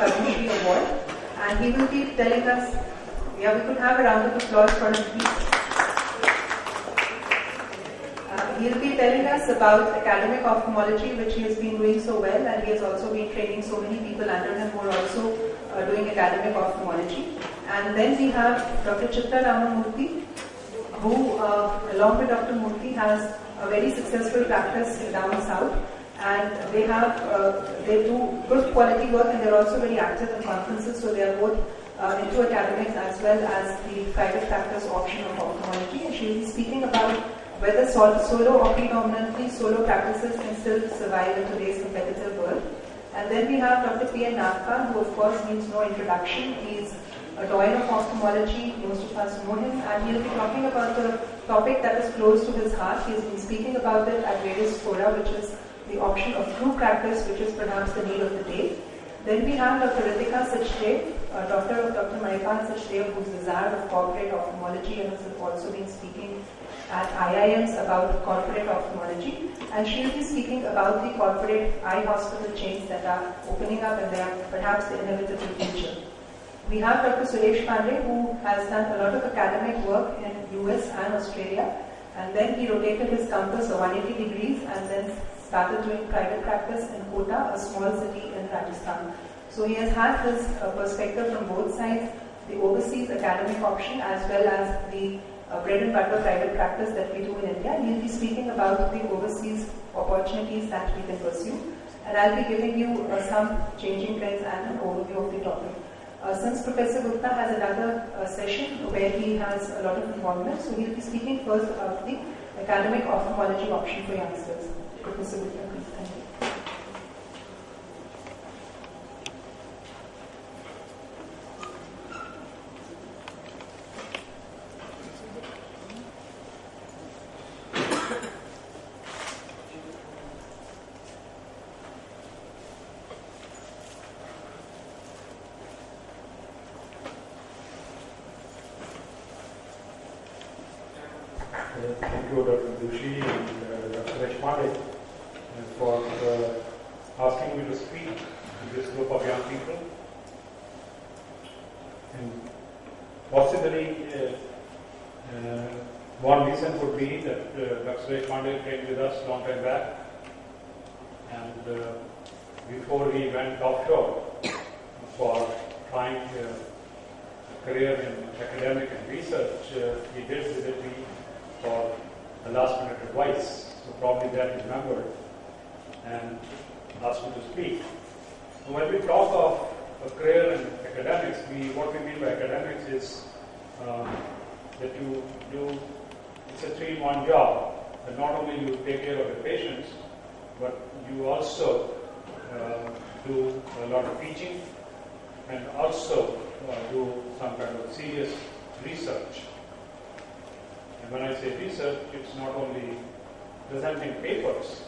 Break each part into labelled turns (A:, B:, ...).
A: Padma Shri Award, and he will be telling us, we could have a round of applause for him, please. He'll be telling us about academic ophthalmology, which he has been doing so well, and he has also been training so many people under him who are also doing academic ophthalmology. And then we have Dr. Chitra Ramamurthy, who, along with Dr. Murthy, has a very successful practice down south, and they do good quality work, and they're also very active in conferences, so they are both into academics as well as the private practice option of ophthalmology. And she will be speaking about whether solo or predominantly solo practices can still survive in today's competitive world. And then we have Dr. P.N. Nagpal, who of course needs no introduction. He's a doyen of ophthalmology, most of us know him, and he'll be talking about the topic that is close to his heart. He's been speaking about it at various fora, which is the option of true practice, which is perhaps the need of the day. Then we have Dr. Ritika Sachdev, daughter of Dr. Mayapal Sachdev, who's the Czar of corporate ophthalmology and has also been speaking at IIMs about corporate ophthalmology, and she'll be speaking about the corporate eye hospital chains that are opening up, and they are perhaps the inevitable future. We have Dr. Suresh Pandey, who has done a lot of academic work in US and Australia, and then he rotated his campus 180 degrees and then started doing private practice in Kota, a small city in Rajasthan. So he has had his perspective from both sides, the overseas academic option as well as the bread and butter private practice that we do in India. He'll be speaking about the overseas opportunities that we can pursue, and I'll be giving you some changing trends and an overview of the topic. Since Professor Gupta has another session where he has a lot of involvement, so he'll be speaking first about the academic ophthalmology option for youngsters. Professor Gupta, please. Thank you.
B: Thank you, Dr. Doshi and Dr. Deshpande, for asking me to speak to this group of young people. And possibly one reason could be that Dr. Deshpande trained with us a long time back, and before he went offshore for trying a career in academic and research, he did visit me for a last minute advice, so probably that he remembered and asked me to speak. So when we talk of a career in academics, what we mean by academics is that you do, it's a 3-in-1 job, and not only you take care of the patients, but you also do a lot of teaching and also do some kind of serious research. And when I say research, it's not only presenting papers,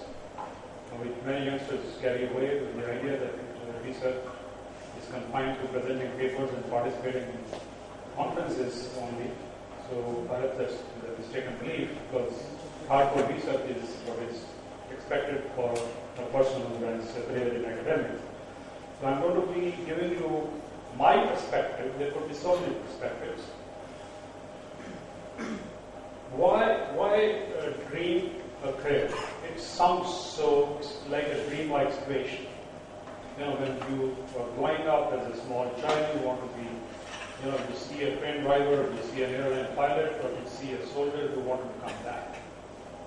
B: which many youngsters carry away with the idea that research is confined to presenting papers and participating in conferences only. So perhaps that's a mistaken belief, because hardcore research is what is expected for a person who has a career in academics. So I'm going to be giving you my perspective. There could be so many perspectives. Why dream a career? It sounds so like a dreamlike situation. You know, when you are growing up as a small child, you want to be, you know, you see a train driver, you see an airline pilot, or you see a soldier who want to become that.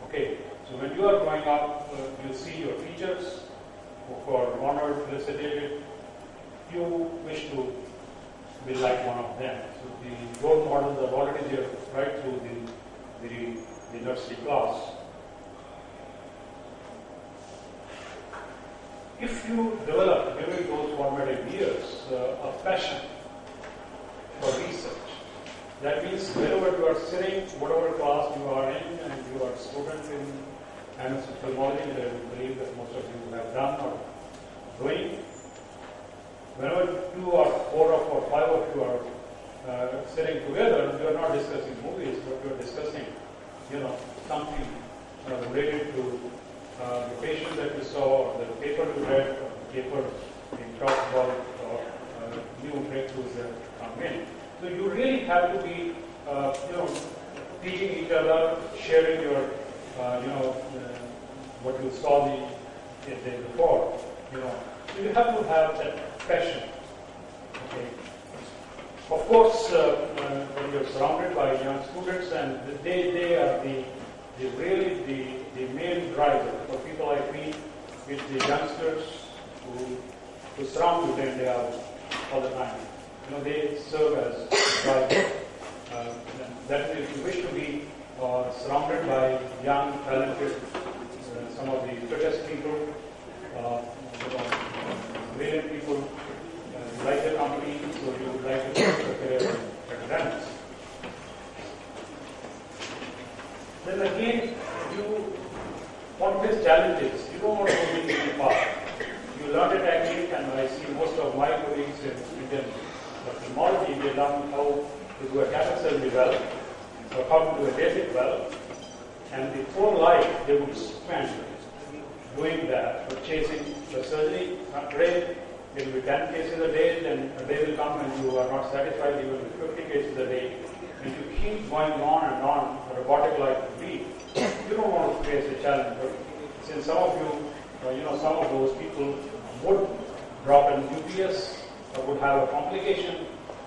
B: Okay, so when you are growing up, you see your teachers who are honored, felicitated. You wish to be like one of them. So the role models are already there right through the nursery class. If you develop during those formative years a passion for research, that means wherever you are sitting, whatever class you are in, and you are a student in ophthalmology, and I believe that most of you have done or doing, whenever 2 or 4 or 5 of you are sitting together, you are not discussing movies, but you are discussing, you know, something related to the patient that you saw, or the paper you read, or the paper being talked about, or have to be, teaching each other, sharing your, what you saw the day before. You have to have that passion. Okay. Of course, when you're surrounded by young students, and they are the main driver for people like me. It's the youngsters who surround you day in, day out all the time. They serve as drivers. That if you wish to be surrounded by young, talented, some of the fittest people, brilliant people, you like the company, so you would like to pursue a career in academics. Then again, you want to face challenges. You don't want to go the easy path. You learn a technique, and I see most of my colleagues in Indian ophthalmology, they learn how to do a cataract surgery well, or how to do a LASIK well, and the whole life they would spend doing that, purchasing the surgery. Today, it will be 10 cases a day, then a day will come and you are not satisfied even with 50 cases a day. And you keep going on and on, a robotic life to be, you don't want to face a challenge. But since some of you, some of those people would drop an UPS, or would have a complication,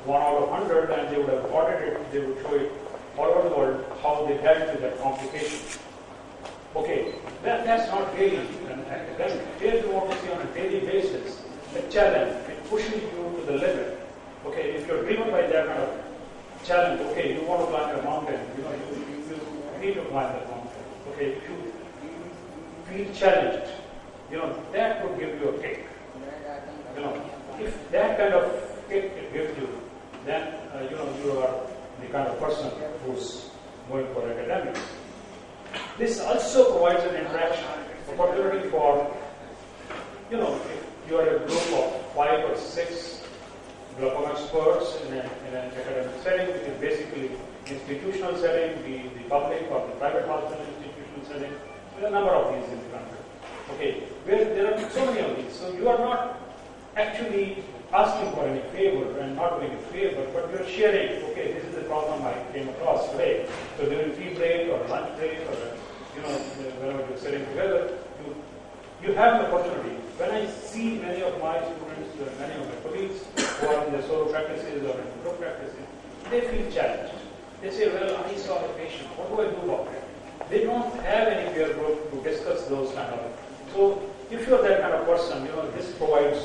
B: 1 out of 100, and they would have recorded it, they would show it all over the world how they dealt with that complication. Okay, that's not really an academic. Here you want to see on a daily basis a challenge, it pushes you to the limit. Okay, if you're driven by that kind of challenge, okay, you want to climb a mountain, you need to climb that mountain. Okay, if you feel challenged, that would give you a kick. If that kind of kick it gives you, then you are the kind of person who's going for academics. This also provides an interaction opportunity for, if you are a group of 5 or 6 glaucoma experts in an academic setting, which is basically institutional setting, the public or the private hospital institutional setting. There are a number of these in the country. Okay, where there are so many of these. So you are not actually asking for any favor and not doing a favor, but you are sharing, okay, this is the problem I came across today. So during tea break or lunch break or whenever you're sitting together, you have the opportunity. When I see many of my students, many of my colleagues who are in their solo practices or in group practices, they feel challenged. They say, well, I saw a patient, what do I do about it? They don't have any peer group to discuss those kind of. So if you're that kind of person, this provides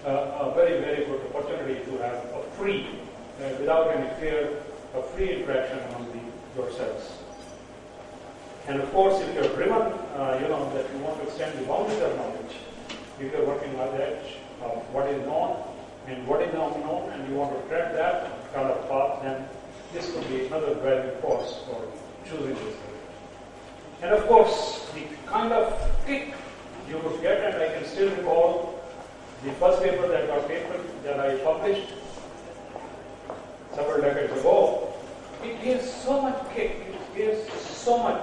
B: a very, very good opportunity to have a free, without any fear, a free interaction among yourselves. And of course, if you're driven, that you want to extend the boundaries of knowledge, if you're working on the edge of what is known and what is not known, and you want to tread that kind of path, then this could be another driving force for choosing this. And of course, the kind of kick you would get, and I can still recall the first paper that I published several decades ago, it gives so much kick, it gives so much,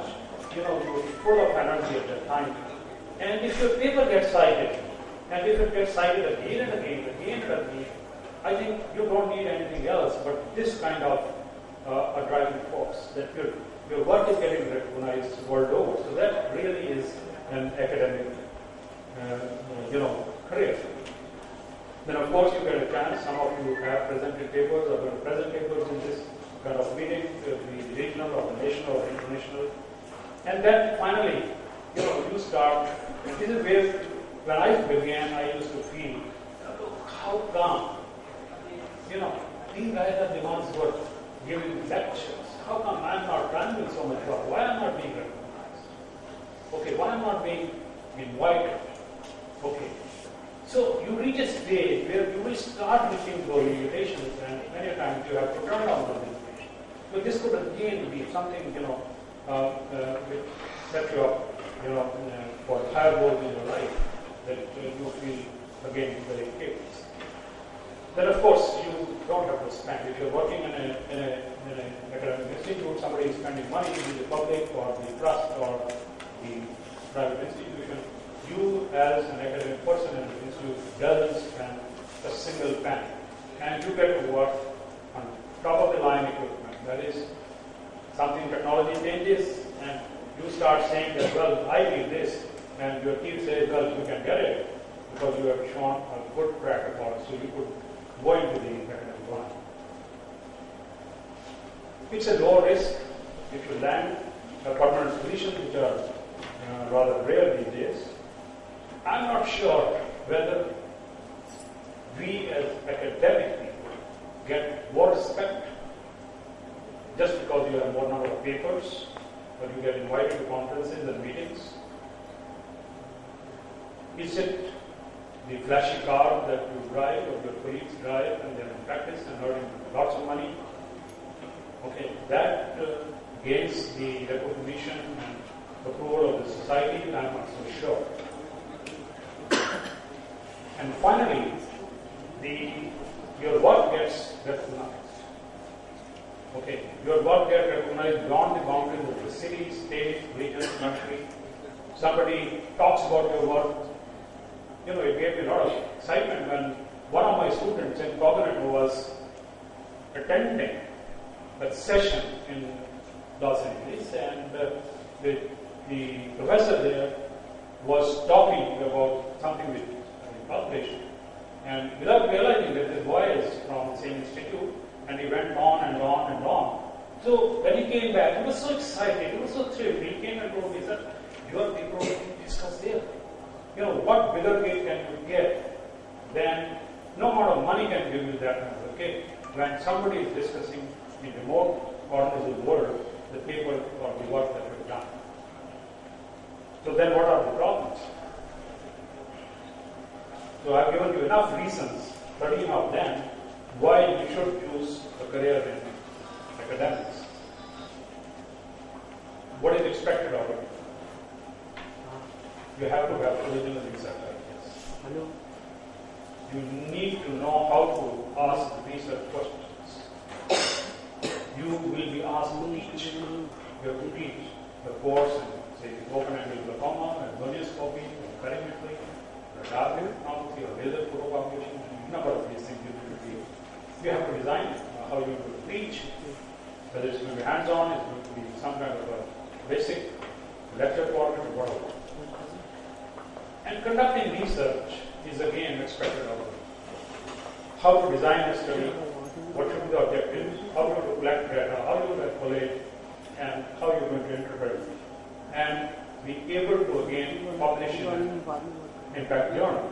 B: you were full of energy at that time. And if your paper gets cited, and if it gets cited again and again, I think you don't need anything else but this kind of a driving force, that your work is getting recognized world over. So that really is an academic, career. Then of course you get a chance, some of you have presented papers or going to present papers in this kind of meeting, the regional or the national or international. And then finally, you start, this is where, when I began, I used to feel, how come, these guys are the ones who are giving lectures. How come I'm not running so much work? Why am I not being recognized? Okay, why am I not being invited? Okay. So you reach a stage where you will start reaching those limitations, and many times you have to turn down those limitations. So this could again be something, which set you up, for higher goals in your life, that you feel again very capable. Then of course you don't have to spend. If you're working in an academic institute, somebody is spending money in the public or the trust or the private institution. You as an academic person in the institute doesn't spend a single penny, and you get to work on top of the line equipment. That is, something technology changes and you start saying that, well, I need this, and your team says, well, you can get it because you have shown a good track record, so you could go into the academic line. It's a low risk if you land a permanent position, which are rather rare these days. I'm not sure whether we as academic people get more respect just because you have more number of papers, or you get invited to conferences and meetings. Is it the flashy car that you drive or your colleagues drive and they're in practice and earning lots of money? Okay, that gains the recognition and approval of the society, I'm not so sure. And finally, your work gets recognized. Okay, your work gets recognized beyond the boundaries of the city, state, region, country. Somebody talks about your work. You know, it gave me a lot of excitement when one of my students in Covenant was attending a session in Los Angeles, and the professor there was talking about something which he published, and without realizing that this boy is from the same institute, and he went on and on and on. So when he came back, he was so excited, he was so thrilled. He came and told me, sir, your paper was being discussed there. You know, what bigger gate can you get than no amount of money can give you that number, okay? When somebody is discussing in remote corners of the world the paper or the work that you've done. So then what are the problems? So I've given you enough reasons, 13 of them, why you should choose a career in academics. What is expected of you? You have to have original research ideas. You need to know how to ask research questions. You will be asked to teach. You have to teach the course in, say, open angle glaucoma, and gonioscopy, or perimetry, or radiometry, or laser photopropagation, a number of these things you have to design how you will teach, whether it's going to be hands-on, it's going to be some kind of a basic lecture format or whatever. And conducting research is again expected of you. How to design a study, what should be the objectives, how you to collect data, how you will collate, and how you're going to interpret it. And be able to again publish in an impact journal.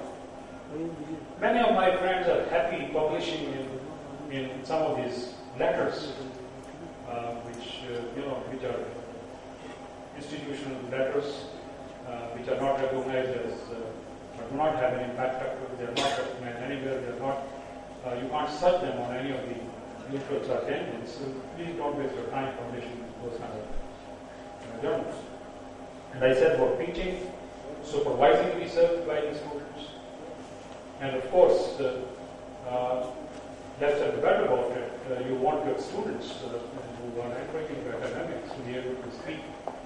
B: Many of my friends are happy publishing in some of these letters, which are institutional letters, which are not recognized as, or do not have an impact factor. They are not recognized anywhere. They are not. You can't search them on any of the usual search engines. So please don't waste your time publishing those kind of journals. And I said about teaching, supervising research by the students, and of course, let's have the better about it. You want your students who are entering into academics to be able to speak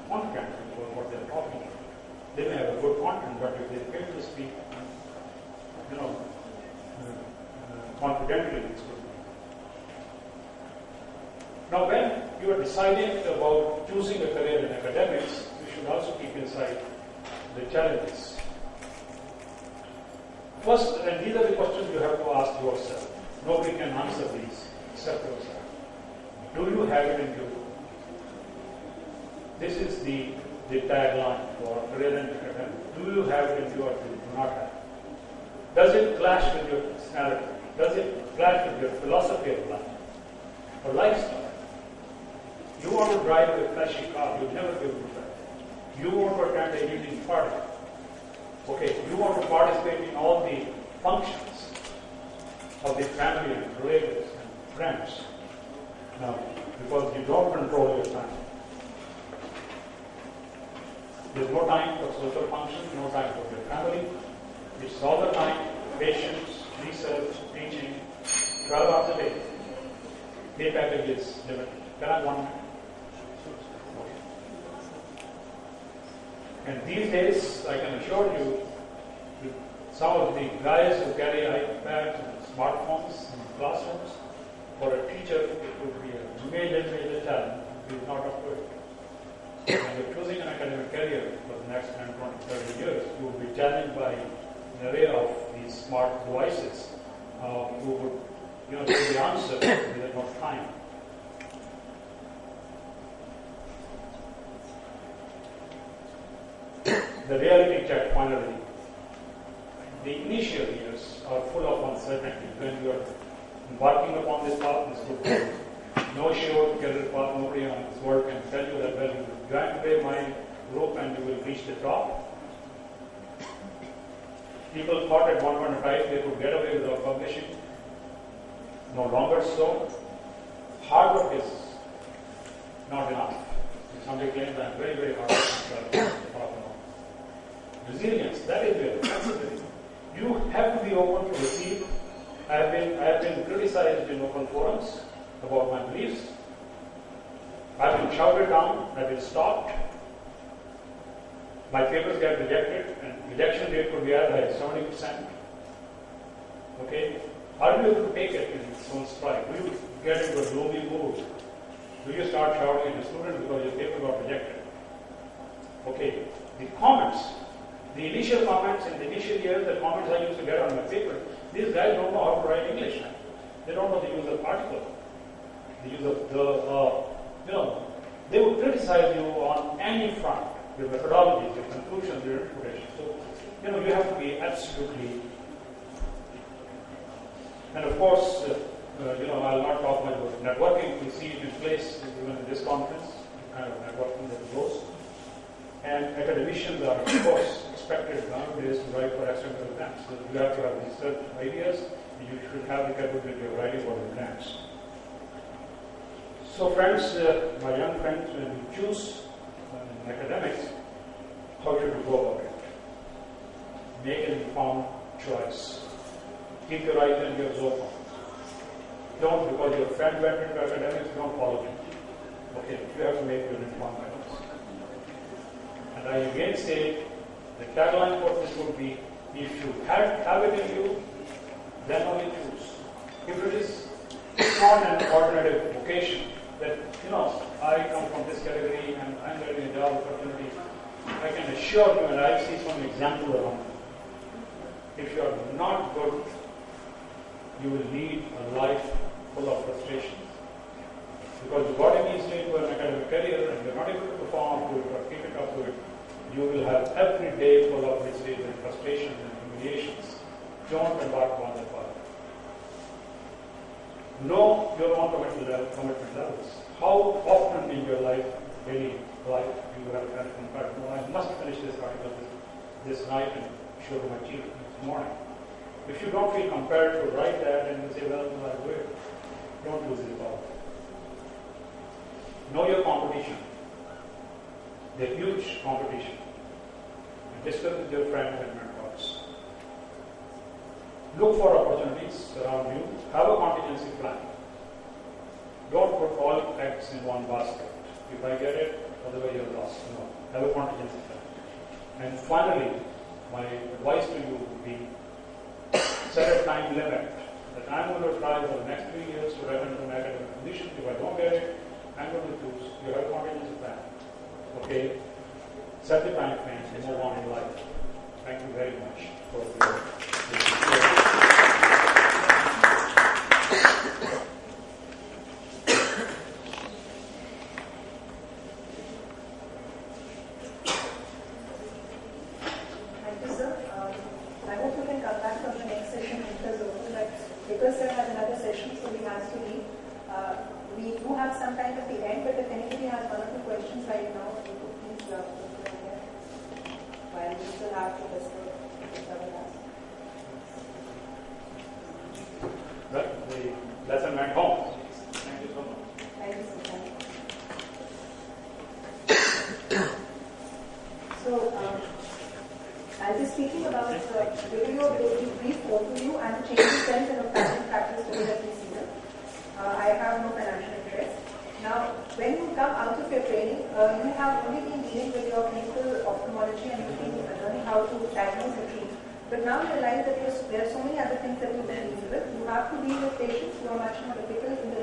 B: confidently about what they're talking about. They may have a good content, but if they fail to speak, confidently, it's good. Now, when you are deciding about choosing a career in academics, you should also keep in sight the challenges. First, and these are the questions you have to ask yourself. Nobody can answer these except yourself. Do you have it in you? This is the tagline for career in academics. Do you have it in you or do you not have it? Does it clash with your personality? Does it clash with your philosophy of life or lifestyle? You want to drive a flashy car, you'll never be able to drive it. You want to attend a evening party. Okay, you want to participate in all the functions of the family and relatives and friends. Now, because you don't control your time. There's no time for social functions, no time for your family. It's all the time, patience, research, teaching, 12 hours a day. Pay package is limited. Can I have one? And these days, I can assure you, some of the guys who carry iPads and smartphones in classrooms, for a teacher, it would be a major challenge. He is not up to it. When you're choosing an academic career for the next 10, 20, 30 years, you will be challenged by an array of these smart devices who would give the answer within enough time. The reality check finally. The initial years are full of uncertainty when you are embarking upon this path. This would be no sure career path. Nobody on this world can tell you that, well, you will join today my group and you will reach the top. People thought at one point in time they could get away without publishing. No longer so. Hard work is not enough. If somebody claims I'm very, very hard work, resilience, that is real. That's the thing. You have to be open to receive. I have been criticized in open forums about my beliefs. I've been shouted down. I've been stopped. My papers get rejected, and rejection rate could be as high as 70%. Okay? Are you able to take it in its own stride? Do you get into a gloomy mood? Do you start shouting at a student because your paper got rejected? Okay. The comments. The initial comments in the initial years, the comments I used to get on my paper, these guys don't know how to write English. They don't know the use of article. The use of they would criticize you on any front, your methodologies, your conclusions, your interpretation. So, you have to be absolutely. And of course, I'll not talk much about networking. We see it in place even in this conference, the kind of networking that goes. And academicians are, of course, expected nowadays to write for external exams. So you have to have research ideas, and you should have the capability of writing for exams. So friends, my young friends, when you choose academics, how should you go about it? Make an informed choice. Keep your eyes and ears open. Don't, because your friend went into academics, don't follow him. Okay, you have to make your informed choice. And I again say, the tagline for this would be, if you have it in you, then only choose. If it is not an alternative vocation, that, I come from this category and I'm getting a job opportunity, I can assure you, and I see some examples around me, if you are not good, you will lead a life full of frustrations. Because you got immediately into an academic career and you're not able to perform to it or keep it up to it, you will have every day full of miseries and frustrations and humiliations. Don't embark on that path. Know your own commitment levels. How often in your life, daily life, you have had compared, no, I must finish this article this night and show to my chief this morning. If you don't feel compelled to write that and you say, well, I'll do it, don't lose it all. Know your competition. The huge competition. And discuss with your friends and mentors. Look for opportunities around you. Have a contingency plan. Don't put all eggs in one basket. If I get it, otherwise you're lost. No. Have a contingency plan. And finally, my advice to you would be, set a time limit that I'm going to try for the next 3 years to write into an academic position. If I don't get it, I'm going to choose. You have a contingency plan. Okay? Set the time frame and move on in life. Thank you very much for your lesson went home. Thank you so much.
A: Thank you so much. So, I'll be speaking about giving you a brief overview and the changing trends in academic practice today that we see them. I have no financial interest. Now, when you come out of your training, you have only been dealing with your clinical ophthalmology and learning how to diagnose and treat. But now you realize that there are so many other things that you can deal with. You have to deal with patients who are much more difficult in the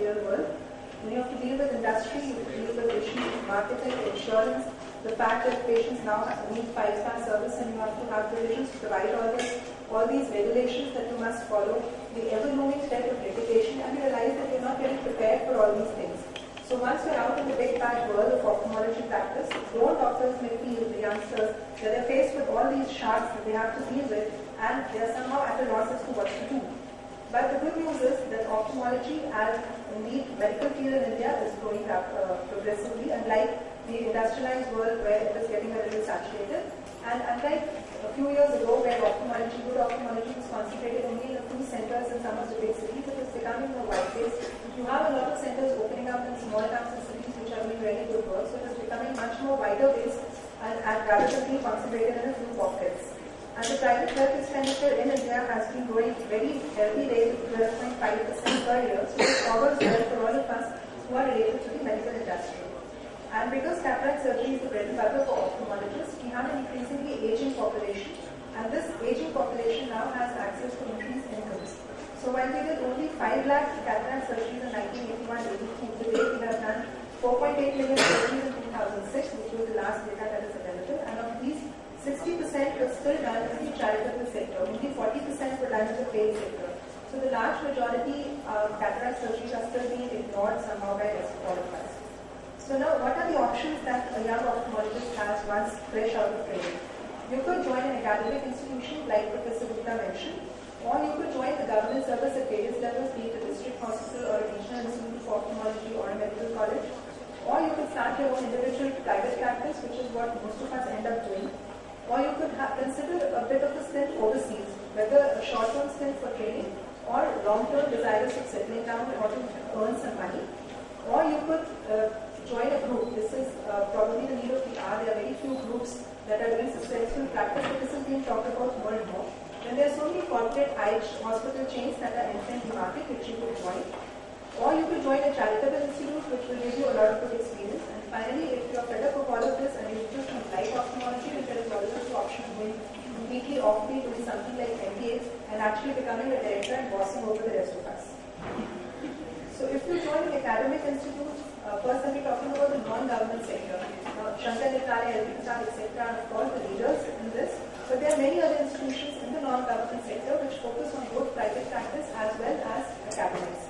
A: When you have to deal with industry, you have to deal with issues of marketing, insurance, the fact that patients now need 5-star service and you have to have provisions to provide all these regulations that you must follow, the ever-looming threat of litigation, and you realize that you're not getting prepared for all these things. So once you're out in the big bad world of ophthalmology practice, grown doctors may feel, the youngsters, that they're faced with all these sharks that they have to deal with and they're somehow at a loss as to what to do. But the good news is that ophthalmology, as indeed medical field in India, is growing up progressively, unlike the industrialized world where it is getting a little saturated. And unlike a few years ago where good ophthalmology was concentrated only in a few centers in some of the big cities, it is becoming more wide-based. You have a lot of centers opening up in small towns and cities which are doing really good work, so it is becoming much more wider-based and rather than being concentrated in a few pockets. And the private health expenditure in India has been growing very healthy rate of 12.5% per year, so it augurs well for all of us who are related to the medical industry. And because cataract surgery is the bread and butter for ophthalmologists, we have an increasingly aging population, and this aging population now has access to increased incomes. So while we did only 5 lakh cataract surgeries in 1981-82, today we have done 4.8 million surgeries in 2006, which was the last data that is available, and of these, 60% were still done in the charitable sector, only 40% were done in the paid sector. So the large majority of cataract surgeries are still being ignored somehow by rest of all of us. So now, what are the options that a young ophthalmologist has once fresh out of training? You could join an academic institution like Professor Gupta mentioned, or you could join the government service at various levels, be it a district hospital or a regional institute for ophthalmology or a medical college, or you could start your own individual private practice, which is what most of us end up doing. Or you could consider a bit of a stint overseas, whether a short-term stint for training or long-term desirous of settling down or to earn some money. Or you could join a group. This is probably the need of the hour. There are very few groups that are doing successful practice, but this is being talked about more and more. Then there are so many corporate hospital chains that are entering the market, which you could join. Or you could join a charitable institute, which will give you a lot of good experience. And finally, if you are fed up of all of this and you just don't like ophthalmology, then there is always the option of going completely offbeat, doing something like MBAs and actually becoming a director and bossing over the rest of us. So if you join an academic institute, first I'll be talking about the non-government sector. Shankar Nitrale, etc. are of course the leaders in this, but there are many other institutions in the non-government sector which focus on both private practice as well as academics.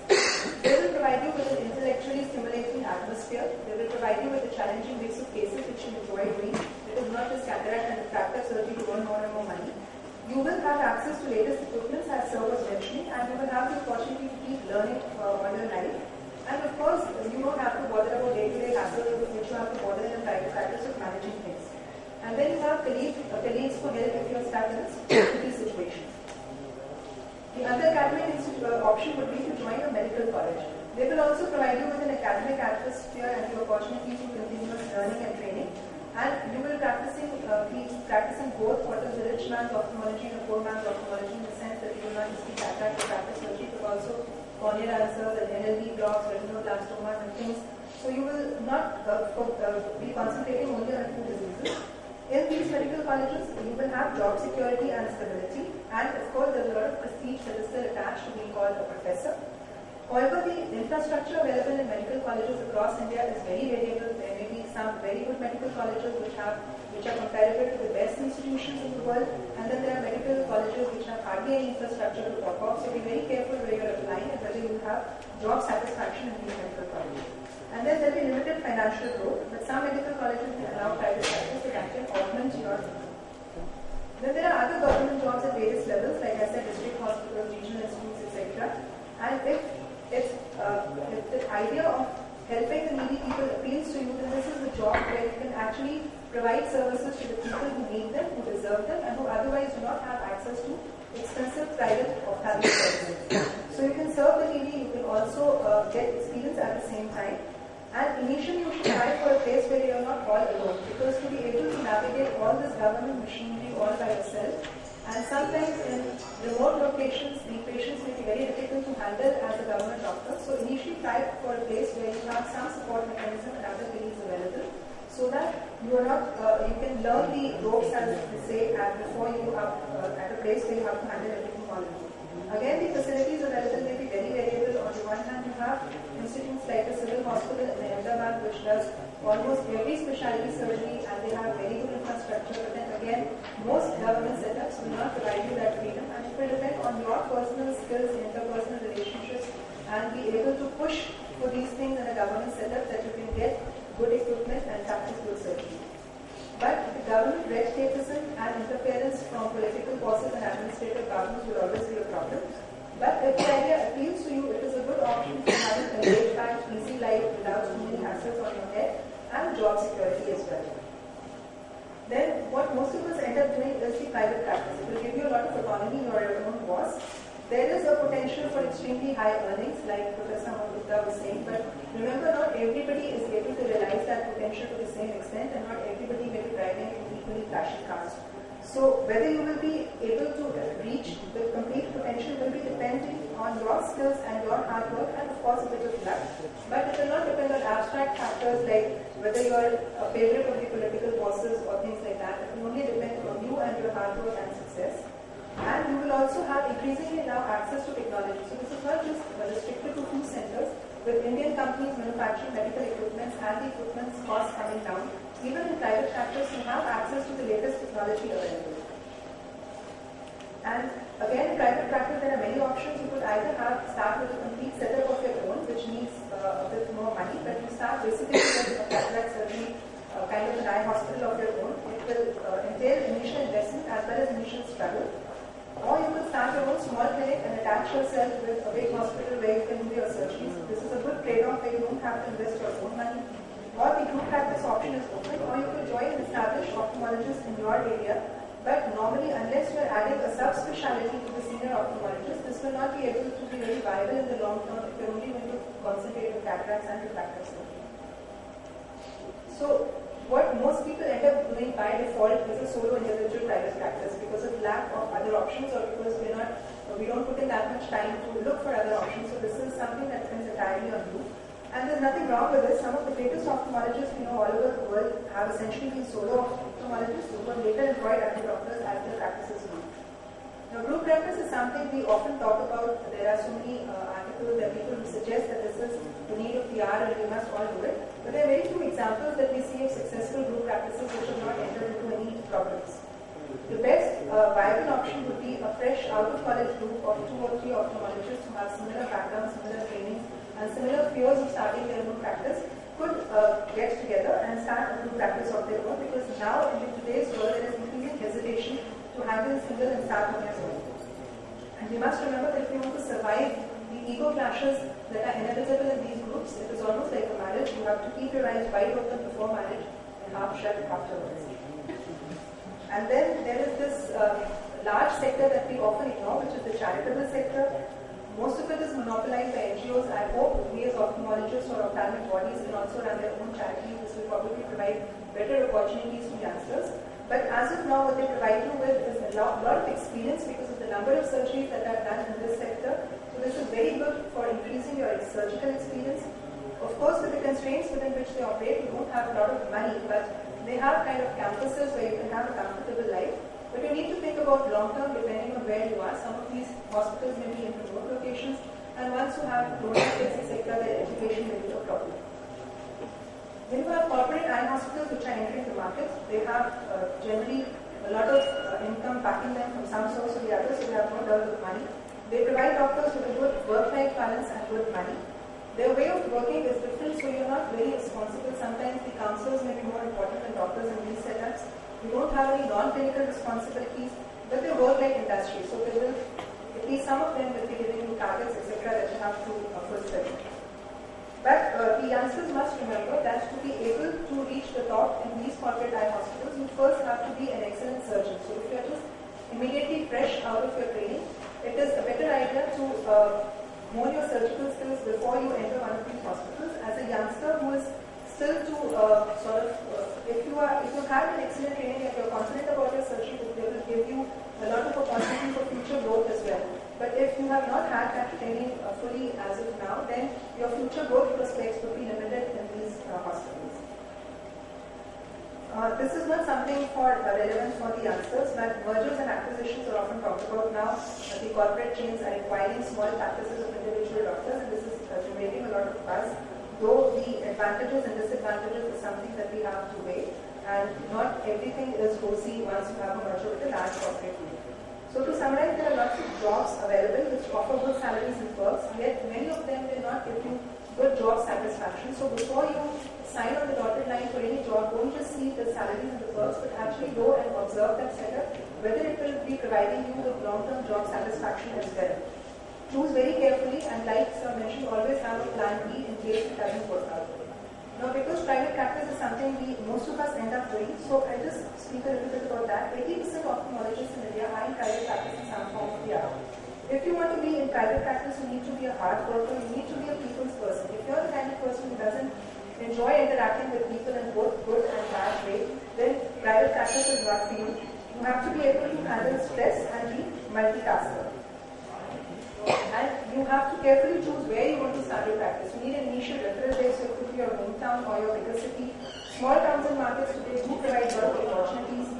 A: They will provide you with an intellectually stimulating atmosphere. They will provide you with a challenging mix of cases which you enjoy doing. It is not just cataract and refractive surgery to earn more and more money. You will have access to latest equipment, as Sir was mentioning, and you will have the opportunity to keep learning all your life. And of course, you don't have to bother about day-to-day hassle which you have to bother in a private practice of managing things. And then you have colleagues for help if you are stuck in a tricky situation. The other academic option would be to join a medical college. They will also provide you with an academic atmosphere and the opportunity to continuous learning and training. And you will be practicing both what is the rich man's ophthalmology and the poor man's ophthalmology, in the sense that you will not just be cataract or practice surgery, but also corneal ulcers and NLD blocks, retinoblastomas and things. So you will not be concentrating only on a few diseases. In these medical colleges, you will have job security and stability, and of course there is a lot of prestige that is still attached to being called a professor. However, the infrastructure available in medical colleges across India is very variable. There may be some very good medical colleges which are comparable to the best institutions in the world, and then there are medical colleges which have hardly any infrastructure to talk of. So be very careful where you are applying and whether you have job satisfaction in these medical colleges. And then there will be limited financial growth, but some medical colleges will allow private practice that can augment your income. Then there are other government jobs at various levels, like I said, district hospitals, regional institutes, etc. And if the idea of helping the needy people appeals to you, then this is the job where you can actually provide services to the people who need them, who deserve them, and who otherwise do not have access to expensive private ophthalmic services. So you can serve the needy, you can also get experience at the same time. And initially you should try for a place where you are not all alone, because to be able to navigate all this government machinery all by yourself, and sometimes in remote locations the patients may be very difficult to handle as a government doctor. So initially try for a place where you have some support mechanism and other colleagues available, so that you are not you can learn the ropes, as they say, before you are at a place where you have to handle everything all alone. Again, the facilities available may be very variable. On the one hand, you have institutes like the Civil almost every specialty surgery and they have very good infrastructure, but then again, most government setups will not provide you that freedom, and it will depend on your personal skills, interpersonal relationships, and be able to push for these things in a government setup that you can get good equipment and practice good surgery. But the government red tapeism and interference from political bosses and administrative governments will always be a problem. But if the idea appeals to you, it is a good option for having a laid back, easy life without too many hassles on your head and job security as well. Then what most of us end up doing is the private practice. It will give you a lot of autonomy, you are your own boss. There is a potential for extremely high earnings, like Professor Gupta was saying, but remember, not everybody is able to realize that potential to the same extent, and not everybody may be driving an equally flashy cars. So whether you will be able to reach the complete potential will be depending on your skills and your hard work, and of course a bit of luck. But it will not depend on abstract factors like whether you are a favorite of the political bosses or things like that. It will only depend on you and your hard work and success. And you will also have increasingly now access to technology. So this is not just restricted to few centers, with Indian companies manufacturing medical equipment and the equipment's costs coming down. Even in private practice, you have access to the latest technology available. And again, in private practice, there are many options. You could either start with a complete setup of your own, which needs a bit more money, but you start basically with a cataract surgery, kind of an eye hospital of your own. It will entail initial investment as well as initial struggle. Or you could start your own small clinic and attach yourself with a big hospital where you can do your surgeries. This is a good trade-off where you don't have to invest your own money. Or the group practice option is open, or you could join an established ophthalmologist in your area. But normally, unless you are adding a subspecialty to the senior ophthalmologist, this will not be able to be very viable in the long term if you're only going to concentrate on cataracts and refractive surgery. So, what most people end up doing by default is a solo individual private practice because of lack of other options, or because we don't put in that much time to look for other options. So this is something that depends entirely on you. And there's nothing wrong with this. Some of the greatest ophthalmologists we know all over the world have essentially been solo ophthalmologists who were later employed as doctors as their practices grew. Now, group practice is something we often talk about. There are so many articles that people suggest that this is the need of the hour and we must all do it. But there are very few examples that we see of successful group practices which have not entered into any problems. The best viable option would be a fresh out-of-college group of 2 or 3 ophthalmologists who have similar backgrounds, similar trainings, and similar fears of starting their own practice could get together and start a group practice of their own, because now in today's world there is increasing hesitation to handle single and start on your own. And we must remember that if you want to survive the ego clashes that are inevitable in these groups, it is almost like a marriage. You have to keep your eyes wide open before marriage and half shut afterwards. And then there is this large sector that we often ignore, which is the charitable sector. Most of it is monopolized by NGOs. I hope we as ophthalmologists or ophthalmic bodies can also run their own charities. This will probably provide better opportunities to youngsters. But as of now, what they provide you with is a lot of experience because of the number of surgeries that are done in this sector. So this is very good for increasing your surgical experience. Of course, with the constraints within which they operate, you don't have a lot of money, but they have kind of campuses where you can have a comfortable life. But you need to think about long term depending on where you are. Some of these hospitals may be in remote locations, and once you have donor kids, etc., their education may be a problem. When you have corporate eye hospitals which are entering the market, they have generally a lot of income backing them from some source or the other, so they have no dearth of money. They provide doctors with a good work-life balance and good money. Their way of working is different, so you're not very responsible. Sometimes the counselors may be more important than doctors in these setups. You don't have any non-clinical responsibilities, but they work like industry. So they will, at least some of them will be giving you targets, etc., that you have to fulfill. But the youngsters must remember that to be able to reach the top in these corporate eye hospitals, you first have to be an excellent surgeon. So if you're just immediately fresh out of your training, it is a better idea to hone your surgical skills before you enter one of these hospitals. As a youngster who is still to if you have an excellent training and you're confident about your surgery, they will give you a lot of opportunity for future growth as well. But if you have not had that training fully as of now, then your future growth prospects would be limited in these hospitals. This is not something relevant for the youngsters, but mergers and acquisitions are often talked about now. The corporate chains are acquiring small practices of individual doctors, and this is generating a lot of buzz. Though the advantages and disadvantages is something that we have to weigh, and not everything is rosy once you have a merger with a large corporate group. So to summarize, there are lots of jobs available which offer good salaries and perks, yet many of them will not give you good job satisfaction. So before you sign on the dotted line for any job, don't just see the salaries and the perks, but actually go and observe that setup, whether it will be providing you with long-term job satisfaction as well. Choose very carefully, and like Sir mentioned, always have a plan B in case it doesn't work out. Now, because private practice is something most of us end up doing, so I'll just speak a little bit about that. 80% of ophthalmologists in India are in private practice in some form or the other. If you want to be in private practice, you need to be a hard worker, you need to be a people's person. If you're the kind of person who doesn't enjoy interacting with people in both good and bad way, then private practice is not for you. You have to be able to handle stress and be multitasker. And you have to carefully choose where you want to start your practice. You need an initial referral base, so it could be your hometown or your bigger city. Small towns and markets today do provide work opportunities.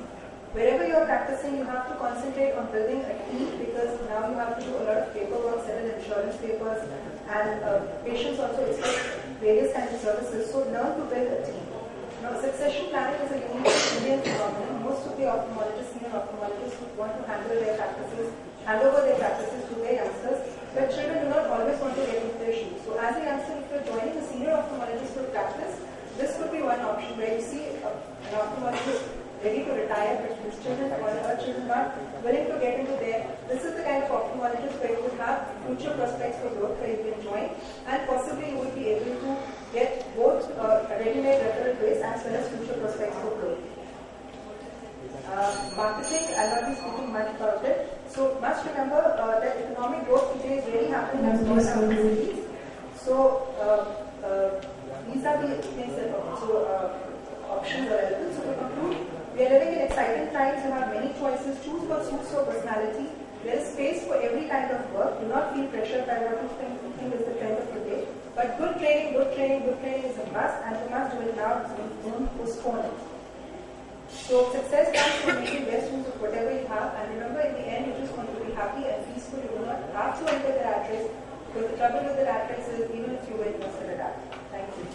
A: Wherever you are practicing, you have to concentrate on building a team, because now you have to do a lot of paperwork, settle insurance papers, and patients also expect various kinds of services. So learn to build a team. Now, succession planning is a unique Indian phenomenon. Most of the ophthalmologists, senior ophthalmologists, would want to hand over their practices to their youngsters, but children do not always want to get into their shoes. So as a youngster, if you're joining a senior ophthalmologist for practice, this could be one option where you see an ophthalmologist ready to retire, but his children or her children not willing to get into there. This is the kind of ophthalmologist where you would have future prospects for growth, where you can join, and possibly you would be able to get both a ready-made referral base as well as future prospects for growth. Marketing, I'll not be speaking much about it. So must remember that economic growth today is really happening in small towns and cities. So these are the things that options are available. So to conclude, we are living in exciting times. You have many choices. Choose what suits your personality. There is space for every kind of work. Do not feel pressured by what you think is the trend of the day. But good training is a must, and you must do it now. Don't postpone it. So success comes from making best use of whatever you have, and remember, in the end, you just want to be happy and peaceful. You do not have to enter the rat race, because the trouble with the rat race is even if you win, you're still a rat. Thank you.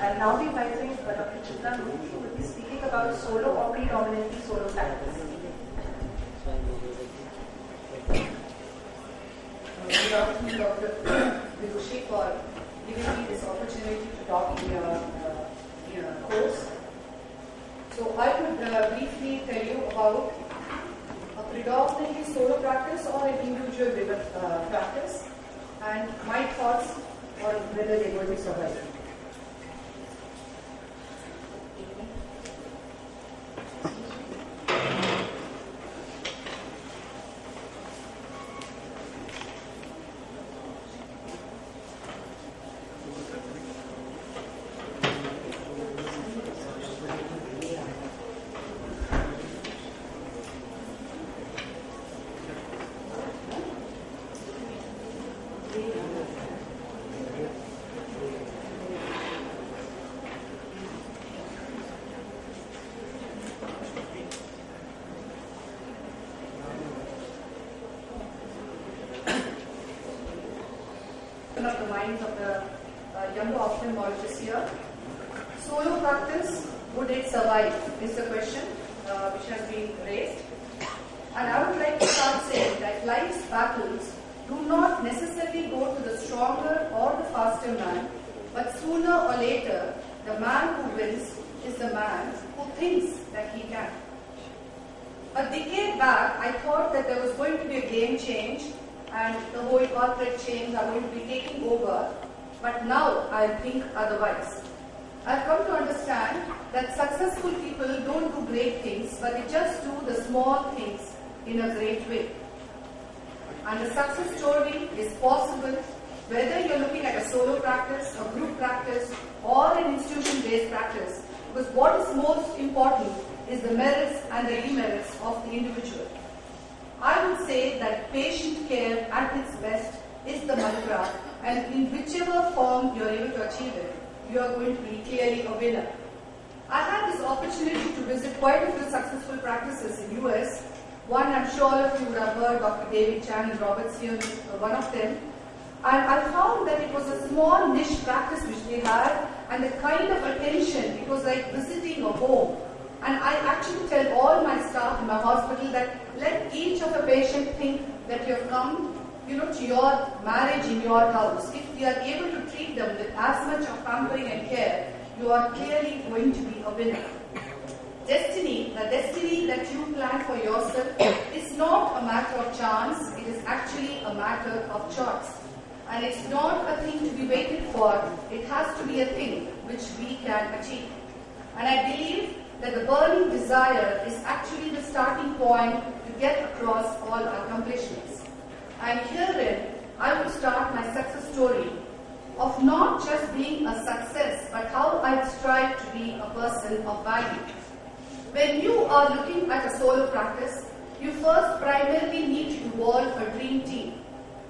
A: I'll now be inviting Dr. Chitra, who will be speaking about solo or predominantly solo practice.
C: Good afternoon, Dr. Vidushi, for giving me this opportunity to talk in your course. So I would briefly tell you about a predominantly solo practice or an individual practice, and my thoughts on whether they will be surviving. Of the minds of the younger ophthalmologists here. Solo practice, would it survive, is the question which has been raised. And I would like to start saying that life's battles do not necessarily go to the stronger or the faster man, but sooner or later, the man who wins is the man who thinks that he can. A decade back, I thought that there was going to be a game change and the whole corporate chains are going to be taking over, but now I think otherwise. I've come to understand that successful people don't do great things, but they just do the small things in a great way. And the success story is possible whether you're looking at a solo practice, a group practice, or an institution-based practice, because what is most important is the merits and the demerits of the individual. I would say that patient care at its best is the mantra, and in whichever form you are able to achieve it, you are going to be clearly a winner. I had this opportunity to visit quite a few successful practices in US, One, I'm sure all of you would have heard, Dr. David Chan and Robert Sion, one of them. And I found that it was a small niche practice which they had, and the kind of attention, it was like visiting a home. And I actually tell all my staff in my hospital that let each of a patient think that you have come, to your marriage in your house. If you are able to treat them with as much of pampering and care, you are clearly going to be a winner. Destiny, the destiny that you plan for yourself, is not a matter of chance, it is actually a matter of choice. And it's not a thing to be waited for, it has to be a thing which we can achieve. And I believe that the burning desire is actually the starting point to get across all our accomplishments. And herein, I will start my success story of not just being a success, but how I strive to be a person of value. When you are looking at a solo practice, you first primarily need to evolve a dream team.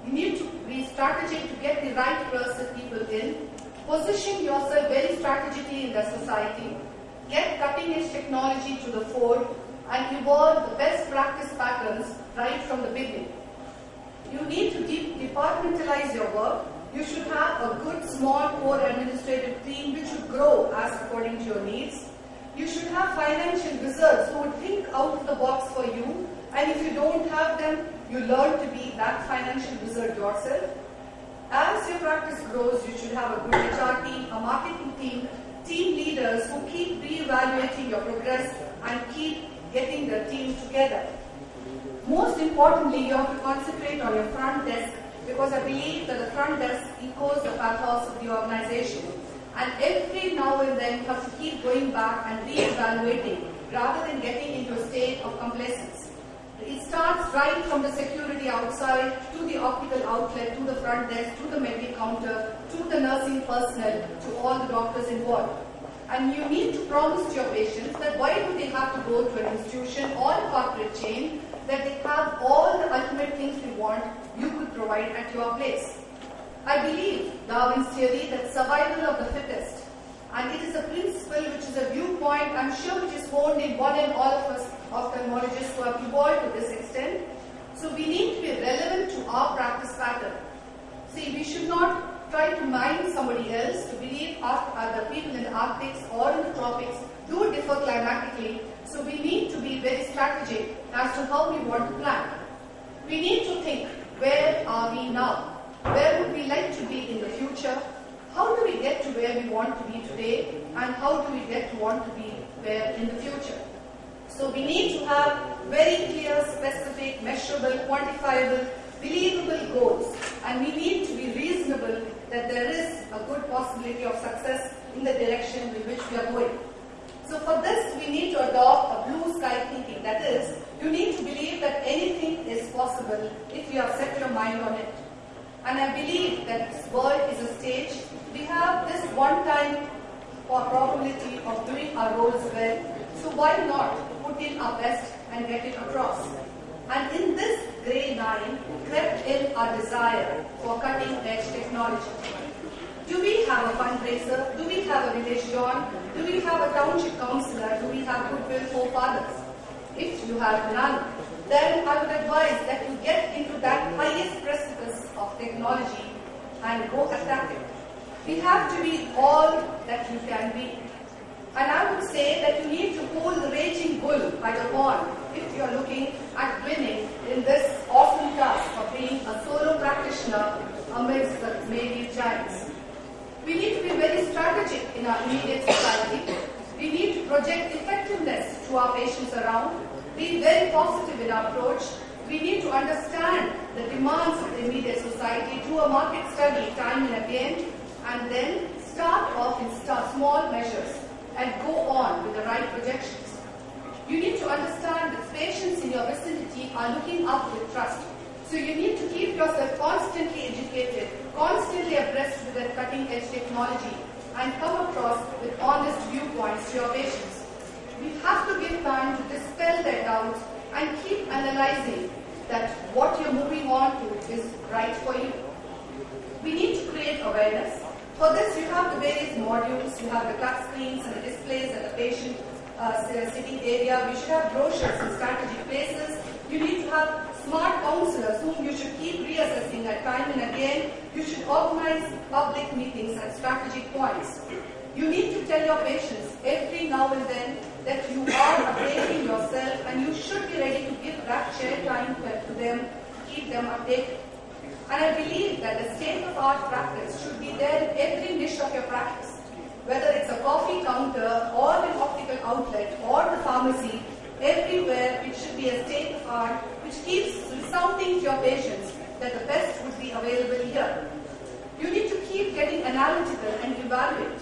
C: You need to be strategic to get the right people in, position yourself very strategically in the society, get cutting-edge technology to the fore, and evolve the best practice patterns right from the beginning. You need to departmentalize your work. You should have a good, small, core administrative team which should grow as according to your needs. You should have financial wizards who would think out of the box for you, and if you don't have them, you learn to be that financial wizard yourself. As your practice grows, you should have a good HR team, a marketing team, team leaders who keep re-evaluating your progress and keep getting the team together. Most importantly, you have to concentrate on your front desk, because I believe that the front desk echoes the pathos of the organization. And every now and then you have to keep going back and re-evaluating rather than getting into a state of complacence. It starts right from the security outside to the optical outlet, to the front desk, to the medical counter, to the nursing personnel, to all the doctors involved. And you need to promise to your patients that why do they have to go to an institution or a corporate chain, that they have all the ultimate things they want, you could provide at your place. I believe Darwin's theory that survival of the fittest, and it is a principle which is a viewpoint I'm sure which is honed in one and all of us ophthalmologists who have evolved to this extent. So we need to be relevant to our practice pattern. See, we should not try to mind somebody else to believe the people in the Arctics or in the tropics do differ climatically. So we need to be very strategic as to how we want to plan. We need to think, where are we now? Where would we like to be in the future? How do we get to where we want to be today? And how do we get to want to be where in the future? So we need to have very clear, specific, measurable, quantifiable, believable goals. And we need to be reasonable that there is a good possibility of success in the direction in which we are going. So for this, we need to adopt a blue sky thinking. That is, you need to believe that anything is possible if you have set your mind on it. And I believe that this world is a stage. We have this one-time probability of doing our roles well. So why not put in our best and get it across? And in this grey line crept in our desire for cutting-edge technology. Do we have a fundraiser? Do we have a village John? Do we have a township councillor? Do we have goodwill forefathers? If you have none, then I would advise that you get into that highest precipice of technology and go attack it. We have to be all that you can be. And I would say that you need to hold the raging bull by the horn if you are looking at winning in this awesome task of being a solo practitioner amidst the maybe giants. We need to be very strategic in our immediate society. We need to project effectiveness to our patients around, be very positive in our approach. We need to understand the demands of the immediate society, do a market study time and again, and then start off in small measures and go on with the right projections. You need to understand that patients in your vicinity are looking up with trust. So you need to keep yourself constantly educated, constantly abreast with that cutting-edge technology, and come across with honest viewpoints to your patients. We have to give time to dispel their doubts and keep analyzing that what you're moving on to is right for you. We need to create awareness. For this, you have the various modules. You have the touch screens and the displays at the patient sitting area. We should have brochures in strategic places. counselors whom you should keep reassessing at time and again. You should organize public meetings at strategic points. You need to tell your patients every now and then that you are updating yourself and you should be ready to give that share time to them, keep them updated. And I believe that the state-of-the-art practice should be there in every niche of your practice. Whether it's a coffee counter or an optical outlet or the pharmacy, everywhere it should be a state-of-the-art which keeps resounding to your patients that the best would be available here. You need to keep getting analytical and evaluate.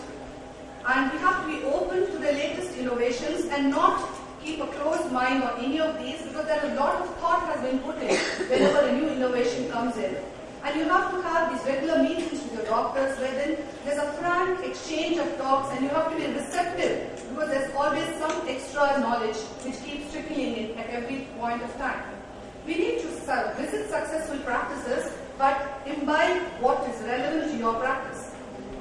C: And we have to be open to the latest innovations and not keep a closed mind on any of these, because there a lot of thought has been put in whenever a new innovation comes in. And you have to have these regular meetings with your doctors where then there's a frank exchange of talks and you have to be receptive, because there's always some extra knowledge which keeps trickling in at every point of time. We need to visit successful practices but imbibe what is relevant to your practice.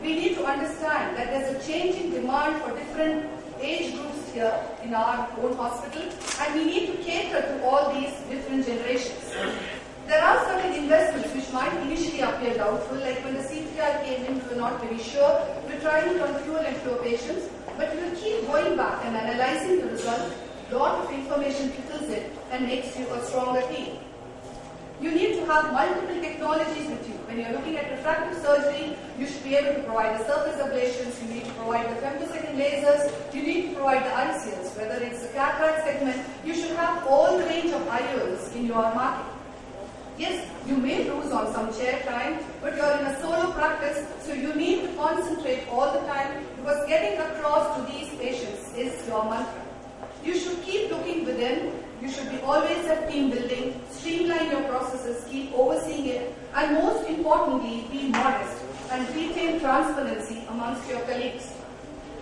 C: We need to understand that there's a changing demand for different age groups here in our own hospital, and we need to cater to all these different generations. There are certain investments which might initially appear doubtful, like when the CPI came in, we were not very sure. We're trying to fuel and flow patients, but we will keep going back and analyzing the result. A lot of information trickles in and makes you a stronger team. You need to have multiple technologies with you. When you're looking at refractive surgery, you should be able to provide the surface ablations, you need to provide the femtosecond lasers, you need to provide the ICLs. Whether it's the cataract segment, you should have all the range of IOLs in your market. Yes, you may lose on some chair time, but you're in a solo practice, so you need to concentrate all the time, because getting across to these patients is your mantra. You should keep looking within. You should be always at team building, streamline your processes, keep overseeing it, and most importantly, be modest and retain transparency amongst your colleagues.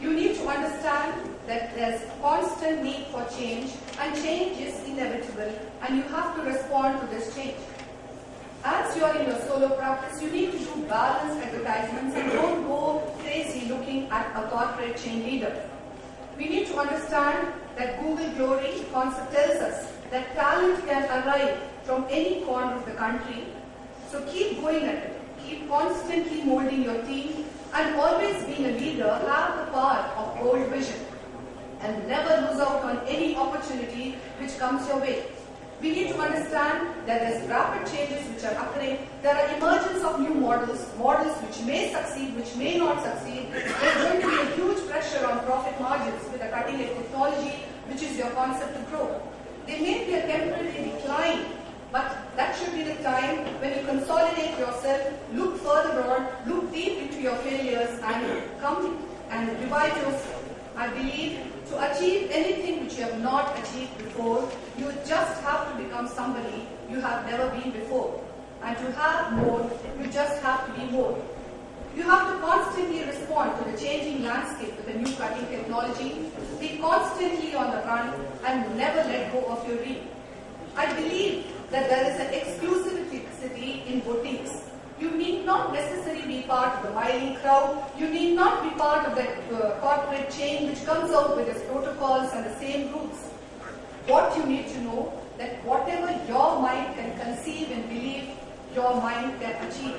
C: You need to understand that there's constant need for change, and change is inevitable, and you have to respond to this change. As you are in your solo practice, you need to do balanced advertisements and don't go crazy looking at a corporate chain leader. We need to understand that Google Glory concept tells us that talent can arrive from any corner of the country. So keep going at it. Keep constantly molding your team, and always being a leader, have the power of bold vision. And never lose out on any opportunity which comes your way. We need to understand that there's rapid changes which are occurring. There are emergence of new models which may succeed, which may not succeed. There's going to be a huge pressure on profit margins with a cutting-edge technology, which is your concept to grow. There may be a temporary decline, but that should be the time when you consolidate yourself, look further on, look deep into your failures, and come and revive yourself. I believe to achieve anything which you have not achieved before, you just have to become somebody you have never been before. And to have more, you just have to be more. You have to constantly respond to the changing landscape with a new cutting technology, be constantly on the run, and never let go of your dream. I believe that there is an exclusivity in boutiques. You need not necessarily be part of the miling crowd. You need not be part of that corporate chain which comes out with its protocols and the same rules. What you need to know, that whatever your mind can conceive and believe, your mind can achieve.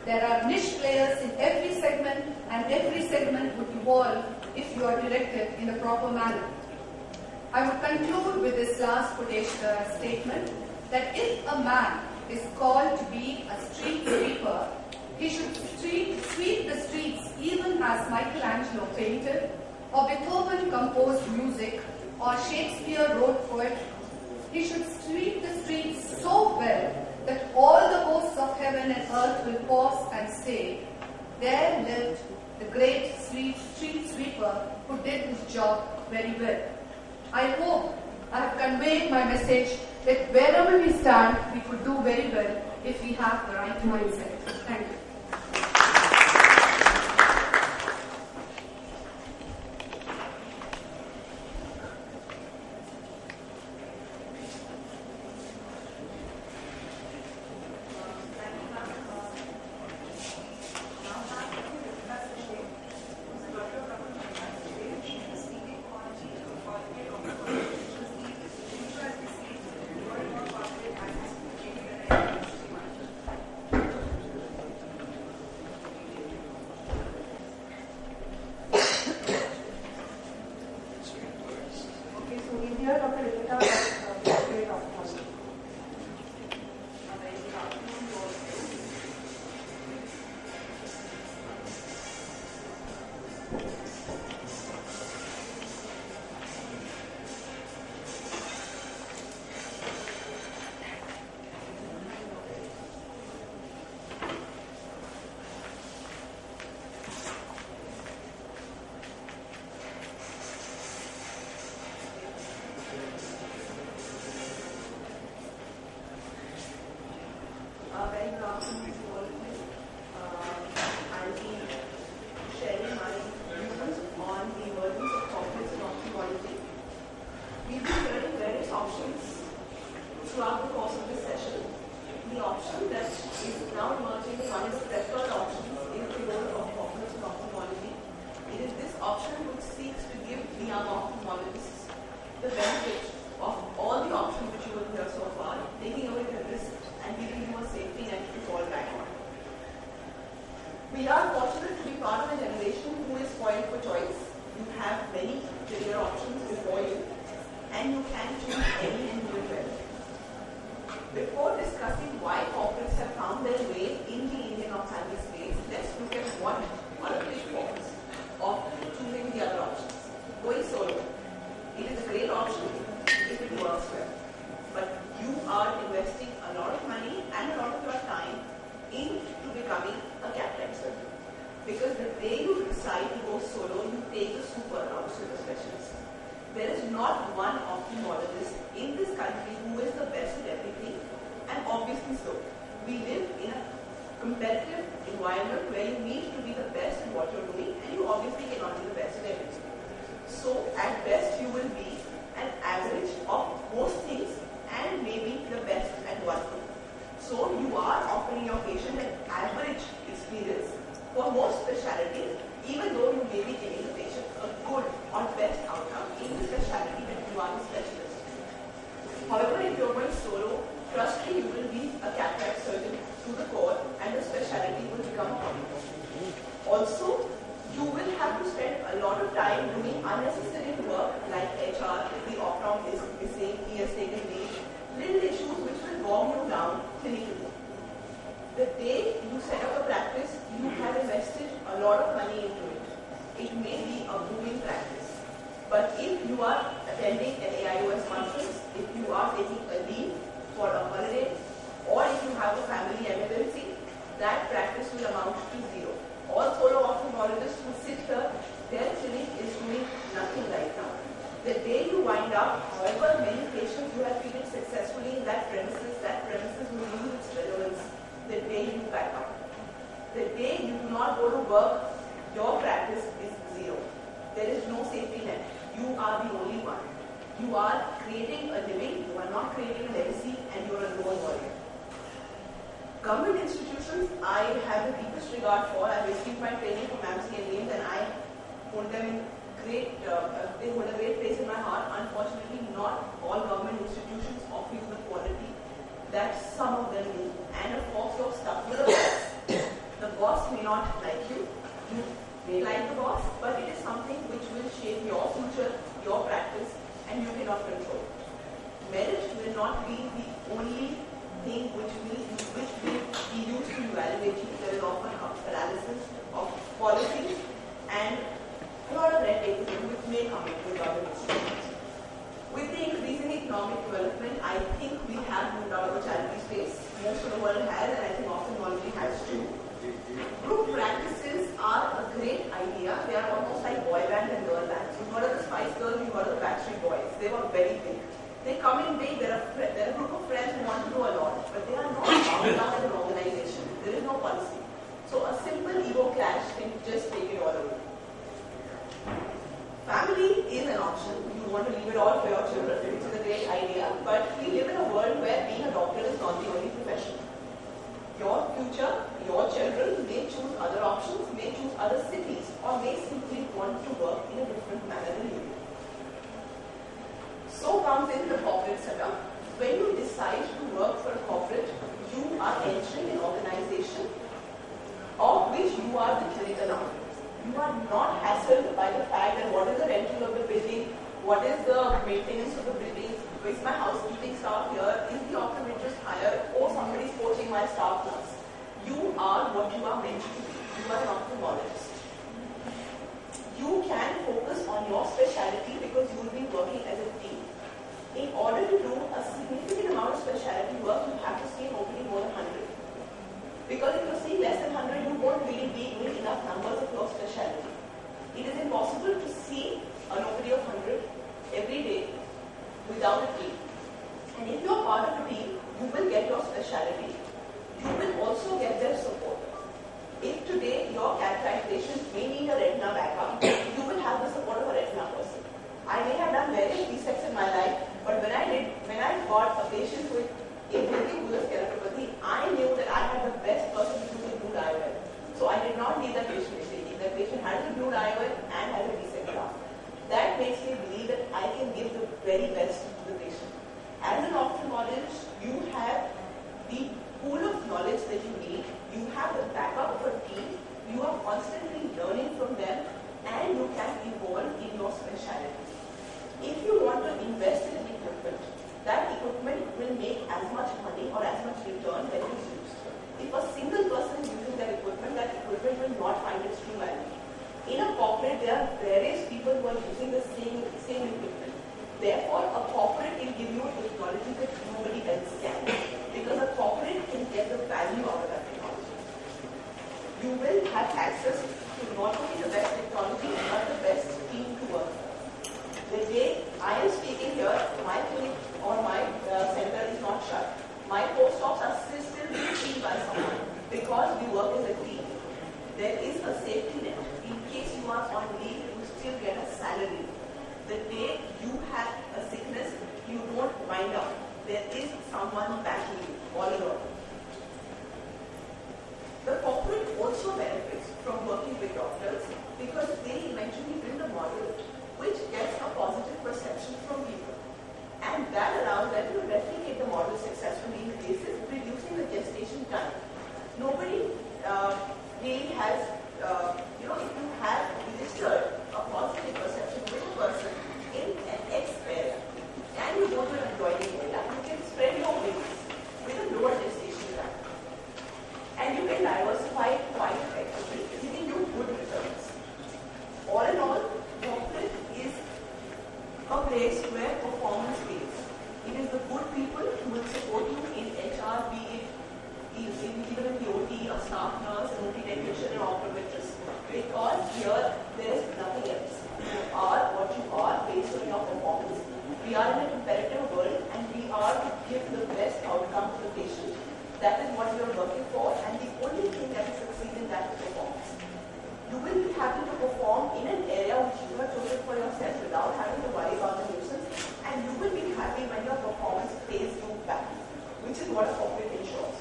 C: There are niche players in every segment, and every segment would evolve if you are directed in the proper manner. I would conclude with this last statement, that if a man is called to be a street sweeper, he should sweep the streets even as Michelangelo painted, or Beethoven composed music, or Shakespeare wrote poetry. He should sweep the streets so well that all the hosts of heaven and earth will pause and say, there lived the great street sweeper who did his job very well. I hope I have conveyed my message that wherever we stand, we could do very well if we have the right mindset. Thank you.
D: throughout the course of this session. The option that is now emerging as one of the preferred options is the role of ophthalmology and ophthalmology. It is this option which seeks to give the young ophthalmologists the benefit of all the options which you will hear so far, taking away the risk and giving you a safety net to fall back on. We are fortunate to be part of a generation who is spoiled for choice. You have many career options before you, and you can choose any and do it well. Before discussing why corporates have found their way in the Indian ophthalmic space, let's look at what are the pitfalls of choosing the other options. Going solo. It is a great option if it works well. But you are investing a lot of money and a lot of your time into becoming a cataract surgeon. Because the day you decide to go solo, you take the super specialist. There is not one ophthalmologist in this country who is the best at everything, and obviously so. We live in a competitive environment where you need to be the best at what you're doing, and you obviously cannot be the best at everything. So at best you will be an average of most things and maybe the best at one thing. So you are offering your patient an average experience for most specialties, even though you may be giving the patient a good or best outcome in the specialty that you are the specialist. However, if you're going solo, trust me, you will be a cataract surgeon to the core and the specialty will become a hobby. Also, you will have to spend a lot of time doing unnecessary work like HR, the optom is missing, he has taken leave, little issues which will bog you down clinically. The day you set up a practice, you have invested a lot of money into it. It may be a booming practice. But if you are attending an AIOC conference, if you are taking a leave for a holiday, or if you have a family emergency, that practice will amount to zero. All solo ophthalmologists who sit here, their clinic is doing nothing right now. The day you wind up, however many patients you have treated successfully in that premises will lose its relevance. The day you back up. The day you do not go to work, your practice is zero. There is no safety net. You are the only one. You are creating a living, you are not creating a legacy, and you are a lone warrior. Government institutions, I have the deepest regard for. I received my training from AMC and NIMS, and I hold them in they hold a great place in my heart. Unfortunately, not all government institutions offer you the quality that some of them do. And of course, you're stuck with a boss. The boss may not like you. You may like the boss, but it is something which will shape your future, your practice, and you cannot control. Merit will not be the only thing which will be used to evaluate you. There is often a paralysis of policies and a lot of red tape which may come into government institutions. With the increasing economic development, I think we have moved out of the charity space. Most of the world has, and I think ophthalmology has too. Group practices are a great idea. They are almost like boy band and girl bands. You've heard of the Spice Girls, you've heard of the Backstreet Boys. They were very big. They come in big, they're a group of friends who want to do a lot, but they are not bound down as an organization. There is no policy. So a simple ego clash can just take it all away. Family is an option. You want to leave it all for your children, which is a great idea, but we live in a world where being a doctor is not the only profession. Your future, your children may choose other options, may choose other cities, or may simply want to work in a different manner than you do. So comes in the corporate setup. When you decide to work for a corporate, you are entering an organization of which you are the clinical arm. You are not hassled by the fact that what is the rental of the building, what is the maintenance of the building, is my housekeeping staff here, is the optometrist hired, or somebody is coaching my staff nurse. You are what you are meant to be. You are an ophthalmologist. You can focus on your specialty because you will be working as a team. In order to do a significant amount of specialty work, you have to see an opening more than 100. Because if you see less than 100, you won't really be doing enough numbers of your specialty. It is impossible to see an opening of 100 every day without a team. And if you are part of a team, you will get your specialty. You will also get their support. If today your cataract patient may need a retina backup, you will have the support of a retina person. I may have done various resets in my life, But when I got a patient with inherited bullous keratopathy, I knew that I had the best person to do the blue IOL. So I did not need that patient mistaking. That patient had the blue IOL and had a decent graft. That makes me believe that I can give the very best to the patient. As an ophthalmologist, you have the pool of knowledge that you need. You have the backup of a team. You are constantly learning from them, and you can evolve in your specialty. If you want to invest in equipment, that equipment will make as much money or as much return when it is used. If a single person is using that equipment will not find its true value. In a corporate, there are various people who are using the same equipment. Therefore, a corporate will give you a technology that nobody else can, because a corporate can get the value out of that technology. You will have access to not only the best technology, but the best team to work with. The day I am speaking here, my clinic or my center is not shut. My postdocs are still being seen by someone because we work as a team. There is a safety net. In case you are on leave, you still get a salary. The day you have a sickness, you don't wind up. There is someone backing you all along. The corporate also benefits from working with doctors because they eventually build a model which gets a positive perception from people. And that allows them to replicate the model successfully in cases, reducing the gestation time. Nobody really has, if you have registered a positive perception with a person in an X area, and you go to an adjoining area, you can spread your wings with a lower gestation time. And you can diversify quite effectively, giving you good returns. All in all, corporate is a place where performance pays. It is the good people who will support you in HR, be it even in the OT, a staff nurse, an OT technician, an optometrist. Because here, there is nothing else. You are what you are based on your performance. We are in a competitive world, and we are to give the best outcome to the patient. That is what we are working for, and the only thing that will succeed in that is performance. You will be happy to perform in an area which you have chosen for yourself without having to worry about the nuisance, and you will be happy when your performance pays you back, which is what a corporate ensures.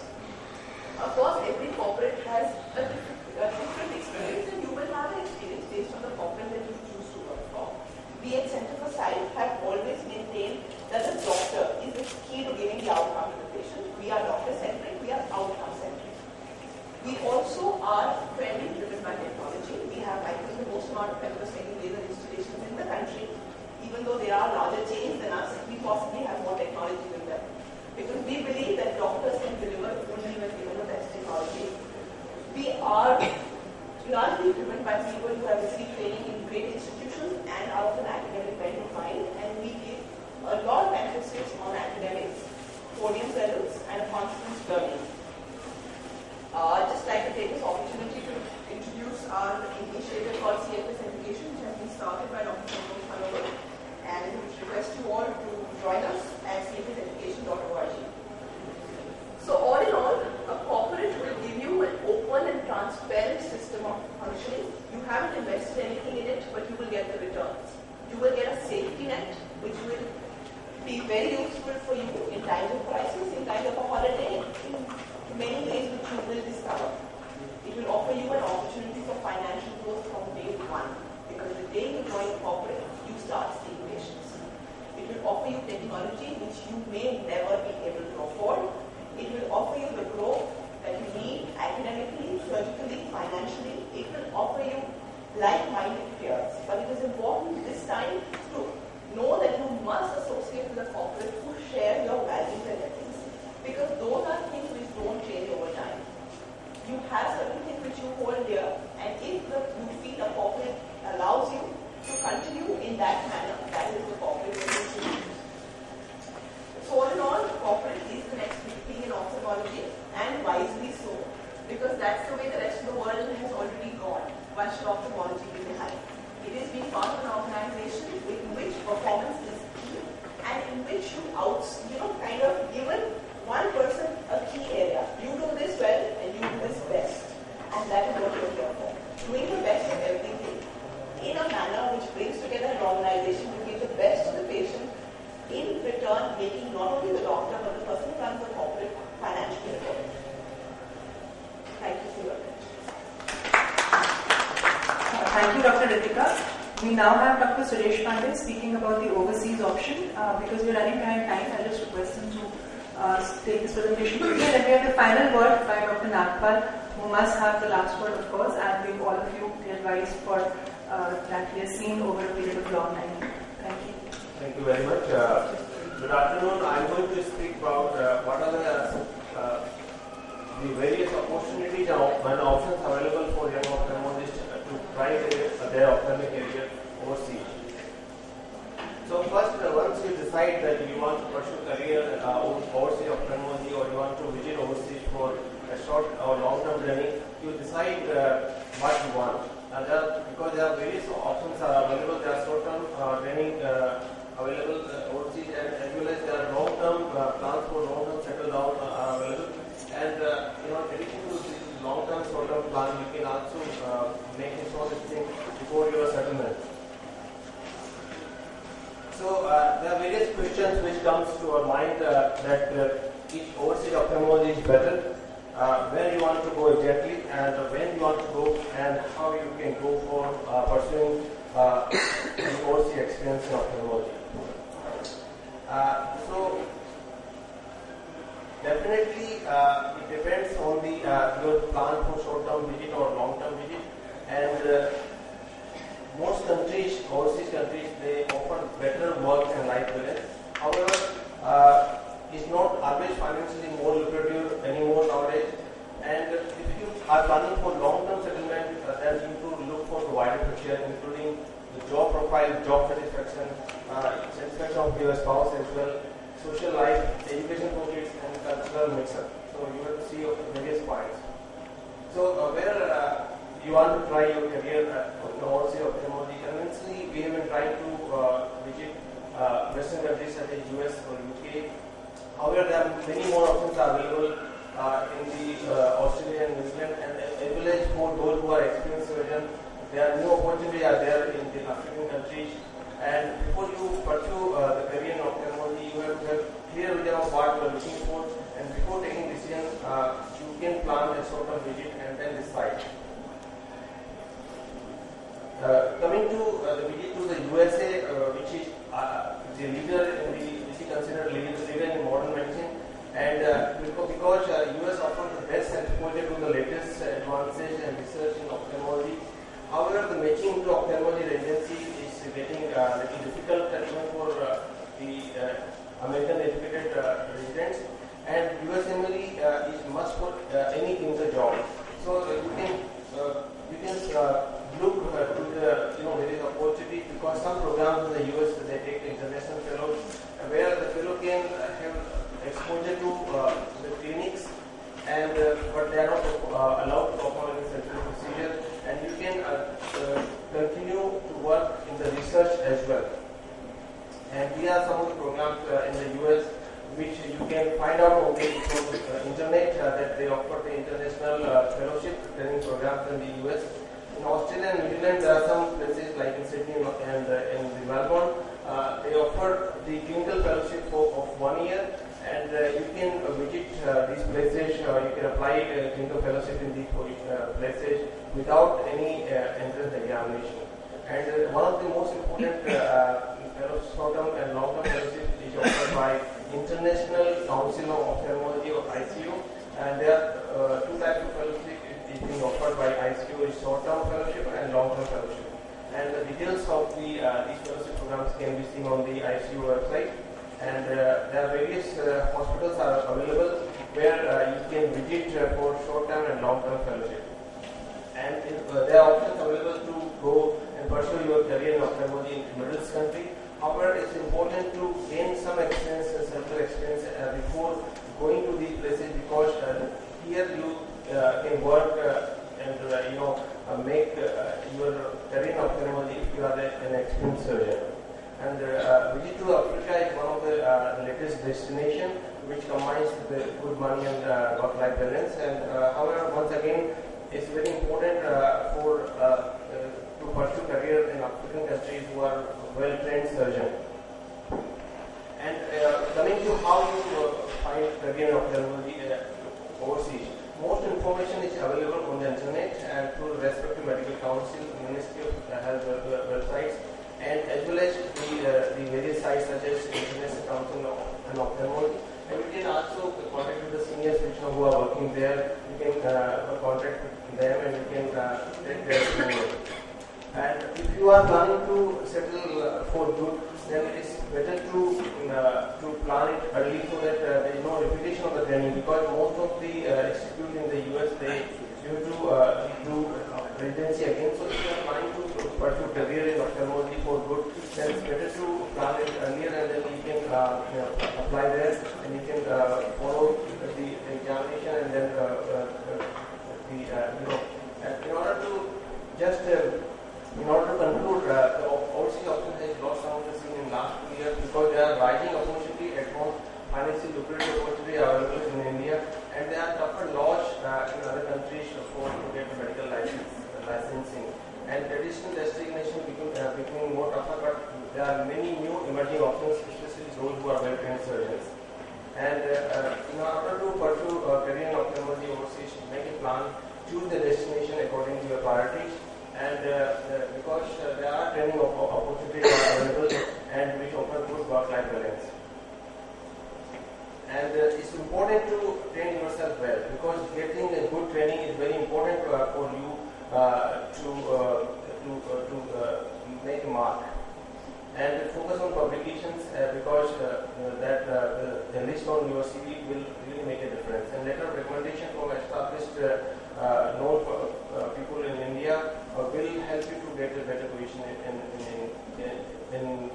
D: Of course, every corporate has a different experience, and you will have an experience based on the corporate that you choose to work for. We at Center for Sight have always maintained that the doctor is the key to giving the outcome to the patient. We are doctor-centric, we are outcome-centric. We also are fairly driven by technology. We have, I think, the most amount of members taking laser installations in the country. Even though there are larger chains than us, we possibly have more technology than them. Because we believe that doctors can deliver only when given the best technology. We are largely driven by people who have received training in great institutions and out of an academic bent of mind, and we give a lot of emphasis on academics, podium levels, and a constant learning. I'd just like to take this opportunity to introduce our initiative called CFS Education, which has been started by Dr. Santosh Hanover, and we request you all to join us at cfseducation.org. So all in all, a corporate will give you an open and transparent system of functioning. You haven't invested anything in it, but you will get the returns. You will get a safety net, which will be very useful for you in times of crisis, in times of a holiday, in many ways which you will discover. It will offer you an opportunity for financial growth from day one, because the day you join corporate, you start seeing patients. It will offer you technology which you may never be able to afford. It will offer you the growth that you need academically, surgically, financially. It will offer you like-minded peers. But it is important this time to know that you must associate with a corporate who share your values and ethics, because those are things which don't change over time. You have certain things which you hold dear, and if you feel a corporate allows you to continue in that manner, that is the corporate relationship. So all in all, corporate is the next big thing in ophthalmology, and wisely so, because that's the way the rest of the world has already gone. Why should ophthalmology be behind? It is being part of an organization in which performance is key, and in which you kind of given one person a key area. You do this well, and you do this best, and that is what you're here for.
A: Dr. Ritika. We now have Dr. Suresh Pandey speaking about the overseas option. Because we are running behind time, I'll just request him to take this presentation. And then we have the final word by Dr. Nagpal, who must have the last word, of course, and give all of you the advice for that he has seen over a period of long time. Thank you.
E: Thank you very much. Good afternoon. I'm going to speak about what are the various opportunities and options available for young ophthalmologists to try their ophthalmic career overseas. So first, once you decide that you want to pursue career overseas ophthalmology, or you want to visit overseas for a short or long-term training, you decide what you want. Because there are various options are available. There are short-term training available overseas, and as well as there are long-term plans for long-term settle down are available. And in addition to this long-term, short-term plan, you can also make insurance thing before your settlement. So there are various questions which comes to our mind that each overseas ophthalmology is better, where you want to go exactly, and when you want to go, and how you can go for pursuing the overseas experience in ophthalmology. So definitely it depends on the your plan for short-term visit or long-term visit, and most countries, overseas countries, they offer better work and life balance. However, it's not always financially more lucrative anymore nowadays. And if you are planning for long-term settlement, then you need to look for the wider picture, including the job profile, job satisfaction, satisfaction of your spouse as well, social life, education for kids, and cultural mix-up. So you have to see various points. So where you want to try your career overseas ophthalmology, conventionally we have been trying to visit Western countries such as US or UK. However, there are many more options available in the Australia and New Zealand, and as well as for those who are experienced surgeons, there are new opportunities are there in the African countries. And before you pursue the career in ophthalmology, you have to have clear vision of what you are looking for, and before taking decision, you can plan a short-term visit and then decide. Coming to the visit to the USA, which is the leader in which is considered leader in modern medicine, and because US offers the best exposure to the latest advances and research in ophthalmology. However, the matching to ophthalmology residency is getting a little difficult even for the American educated residents, and USMLE is must for any clinical job. So you can look to the various opportunities, because some programs in the US they take international fellows, where the fellow can have exposure to the clinics, and but they are not allowed to perform any surgical procedure, and you can continue to work in the research as well. And these are some of the programs in the US which you can find out on the internet that they offer the international fellowship training programs in the US. In Australia and New Zealand, there are some places like in Sydney and in Melbourne. They offer the clinical fellowship of 1 year, and you can visit these places. You can apply clinical fellowship in these places without any entrance examination. And one of the most important short-term and long-term fellowship is offered by International Council of Ophthalmology, or ICO, and there are two types of fellowship is being offered by ICO: is short-term fellowship and long-term fellowship. And the details of these fellowship programs can be seen on the ICO website. And there are various hospitals are available where you can visit for short-term and long-term fellowship. And there are options available to go and pursue your career in ophthalmology in the Middle East country. However, it's important to gain some experience, central experience before going to these places, because here you can work and make your career in ophthalmology if you are an experienced surgeon. And visit to Africa is one of the latest destination which combines the good money and work-life balance. And however, once again, it's very important to pursue career in African countries who are well-trained surgeons. And coming to how you find career in ophthalmology overseas, most information is available on the internet, and through respective medical council, Ministry of Health websites, and as well as the various sites such as International Council and Ophthalmology. And we can also contact with the seniors who are working there. We can contact them and we can take their opinion. And if you are planning to settle for good, then it is better to plan it early so that there is no repetition of the training, because most of the institutes in the US, they due to do residency again. So if you are planning to pursue career in ophthalmology for good, then it's better to plan it earlier, and then you can apply there and you can follow the examination, and then in order to conclude, the overseas option has lost some of the scene in last 2 years because there are rising opportunity at home, financial lucrative opportunity available in India, and there are tougher laws in other countries to get medical licensing. And traditional destination becoming more tougher, but there are many new emerging options, especially those who are well-trained surgeons. And in order to pursue career in ophthalmology overseas, make a plan, choose the destination according to your priorities, and because there are training opportunities available and which offer good work-life balance. And it's important to train yourself well, because getting a good training is very important for you to make a mark. And focus on publications because the list on your CV will really make a difference. And letter of recommendation from established known people in India will help you to get a better position in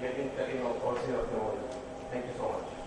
E: getting also of the world. Thank you so much.